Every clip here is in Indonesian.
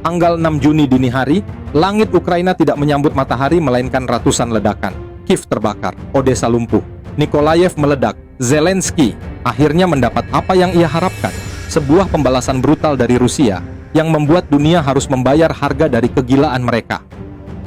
Tanggal 6 Juni dini hari, langit Ukraina tidak menyambut matahari melainkan ratusan ledakan. Kiev terbakar, Odessa lumpuh, Nikolaev meledak, Zelensky akhirnya mendapat apa yang ia harapkan. Sebuah pembalasan brutal dari Rusia yang membuat dunia harus membayar harga dari kegilaan mereka.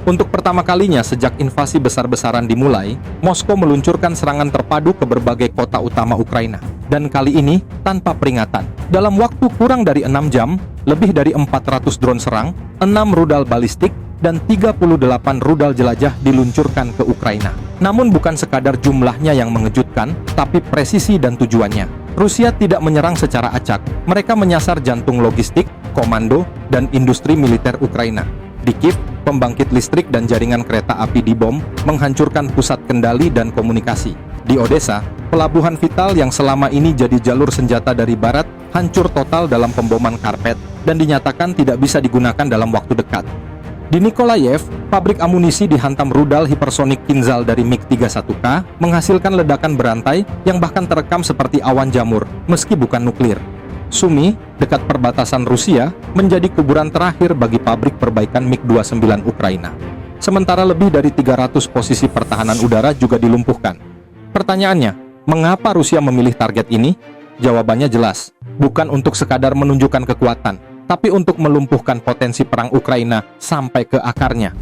Untuk pertama kalinya sejak invasi besar-besaran dimulai, Moskow meluncurkan serangan terpadu ke berbagai kota utama Ukraina. Dan kali ini tanpa peringatan. Dalam waktu kurang dari 6 jam, lebih dari 400 drone serang, 6 rudal balistik, dan 38 rudal jelajah diluncurkan ke Ukraina. Namun bukan sekadar jumlahnya yang mengejutkan, tapi presisi dan tujuannya. Rusia tidak menyerang secara acak. Mereka menyasar jantung logistik, komando, dan industri militer Ukraina. Di Kiev, pembangkit listrik dan jaringan kereta api dibom, menghancurkan pusat kendali dan komunikasi. Di Odessa, pelabuhan vital yang selama ini jadi jalur senjata dari barat, hancur total dalam pemboman karpet, dan dinyatakan tidak bisa digunakan dalam waktu dekat. Di Nikolaev, pabrik amunisi dihantam rudal hipersonik Kinzhal dari MiG-31K, menghasilkan ledakan berantai yang bahkan terekam seperti awan jamur, meski bukan nuklir. Sumy, dekat perbatasan Rusia, menjadi kuburan terakhir bagi pabrik perbaikan MiG-29 Ukraina. Sementara lebih dari 300 posisi pertahanan udara juga dilumpuhkan. Pertanyaannya, mengapa Rusia memilih target ini? Jawabannya jelas, bukan untuk sekadar menunjukkan kekuatan, tapi untuk melumpuhkan potensi perang Ukraina sampai ke akarnya.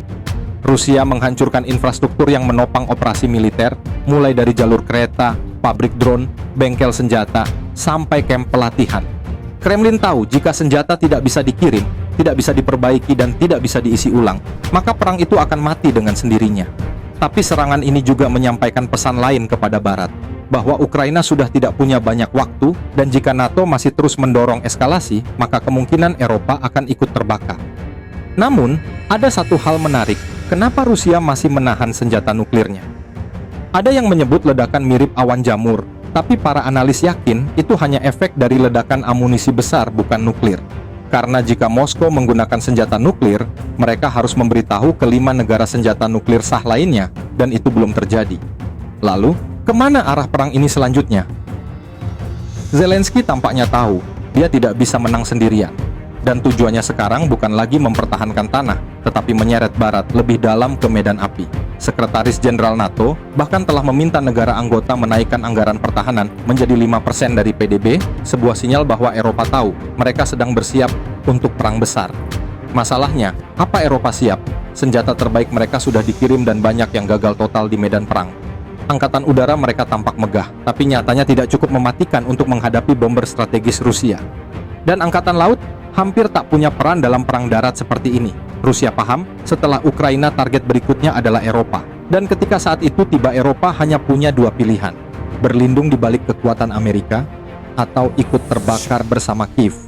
Rusia menghancurkan infrastruktur yang menopang operasi militer, mulai dari jalur kereta, pabrik drone, bengkel senjata, sampai kamp pelatihan. Kremlin tahu jika senjata tidak bisa dikirim, tidak bisa diperbaiki, dan tidak bisa diisi ulang, maka perang itu akan mati dengan sendirinya. Tapi serangan ini juga menyampaikan pesan lain kepada Barat, bahwa Ukraina sudah tidak punya banyak waktu, dan jika NATO masih terus mendorong eskalasi, maka kemungkinan Eropa akan ikut terbakar. Namun, ada satu hal menarik, kenapa Rusia masih menahan senjata nuklirnya? Ada yang menyebut ledakan mirip awan jamur, tapi para analis yakin itu hanya efek dari ledakan amunisi besar, bukan nuklir. Karena jika Moskow menggunakan senjata nuklir, mereka harus memberitahu ke 5 negara senjata nuklir sah lainnya, dan itu belum terjadi. Lalu, kemana arah perang ini selanjutnya? Zelensky tampaknya tahu, dia tidak bisa menang sendirian. Dan tujuannya sekarang bukan lagi mempertahankan tanah, tetapi menyeret Barat lebih dalam ke medan api. Sekretaris Jenderal NATO bahkan telah meminta negara anggota menaikkan anggaran pertahanan menjadi 5% dari PDB, sebuah sinyal bahwa Eropa tahu mereka sedang bersiap untuk perang besar. Masalahnya, apa Eropa siap? Senjata terbaik mereka sudah dikirim dan banyak yang gagal total di medan perang. Angkatan udara mereka tampak megah, tapi nyatanya tidak cukup mematikan untuk menghadapi bomber strategis Rusia. Dan angkatan laut hampir tak punya peran dalam perang darat seperti ini. Rusia paham, setelah Ukraina target berikutnya adalah Eropa. Dan ketika saat itu tiba Eropa hanya punya 2 pilihan. Berlindung di balik kekuatan Amerika, atau ikut terbakar bersama Kiev.